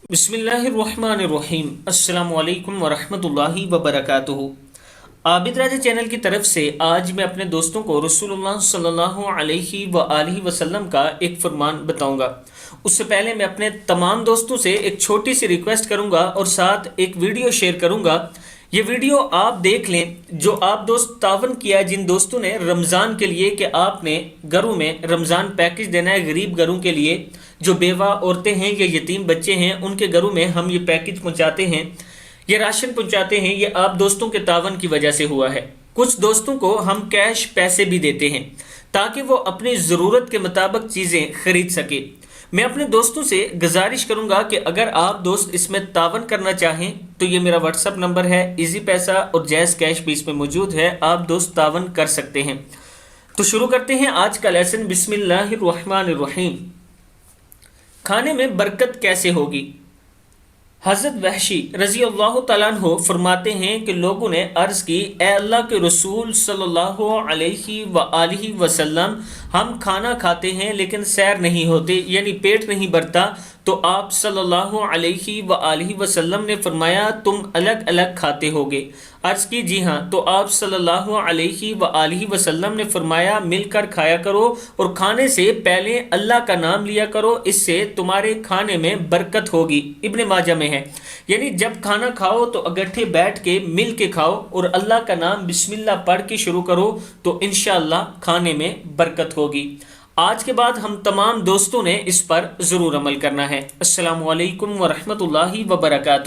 बिस्मिल्लाहिर्रहमानिर्रहीम। अस्सलामु अलैकुम वरहमतुल्लाहि वबरकातुहू। आबिद राजा चैनल की तरफ से आज मैं अपने दोस्तों को रसूलुल्लाह सल्लल्लाहु अलैहि वआलिहि वसल्लम का एक फरमान बताऊंगा। उससे पहले मैं अपने तमाम दोस्तों से एक छोटी सी रिक्वेस्ट करूंगा और साथ एक वीडियो शेयर करूंगा। ये वीडियो आप देख लें जो आप दोस्त तावन किया जिन दोस्तों ने रमज़ान के लिए कि आपने घरों में रमज़ान पैकेज देना है गरीब घरों के लिए, जो बेवा औरतें हैं या यतीम बच्चे हैं उनके घरों में हम ये पैकेज पहुंचाते हैं, ये राशन पहुंचाते हैं, ये आप दोस्तों के तावन की वजह से हुआ है। कुछ दोस्तों को हम कैश पैसे भी देते हैं ताकि वो अपनी ज़रूरत के मुताबिक चीज़ें खरीद सके। मैं अपने दोस्तों से गुजारिश करूंगा कि अगर आप दोस्त इसमें तावन करना चाहें तो ये मेरा व्हाट्सअप नंबर है, इजी पैसा और जैज़ कैश भी इसमें मौजूद है, आप दोस्त तावन कर सकते हैं। तो शुरू करते हैं आज का लेसन। बिस्मिल्लाहिर्रहमानिर्रहीम। खाने में बरकत कैसे होगी? हज़रत वहशी रज़ी अल्लाह तआला अन्हु फरमाते हैं कि लोगों ने अर्ज़ की, ए अल्लाह के रसूल सल्लल्लाहु अलैहि वआलिहि वसल्लम, हम खाना खाते हैं लेकिन सैर नहीं होते, यानी पेट नहीं भरता। तो आप सल्लल्लाहु अलैहि वआलिहि वसल्लम ने फरमाया तुम अलग अलग खाते होगे। अर्ज़ की जी हाँ। तो आप सल्लल्लाहु अलैहि वआलिहि वसल्लम ने फरमाया मिलकर खाया करो और खाने से पहले अल्लाह का नाम लिया करो, इससे तुम्हारे खाने में बरकत होगी। इब्ने माजा में है, यानी जब खाना खाओ तो इकट्ठे बैठ के मिल के खाओ और अल्लाह का नाम बिस्मिल्लाह पढ़ के शुरू करो तो इंशाअल्लाह खाने में बरकत होगी। आज के बाद हम तमाम दोस्तों ने इस पर ज़रूर अमल करना है। अस्सलामु अलैकुम वरहमतुल्लाहि वबरकातुहू।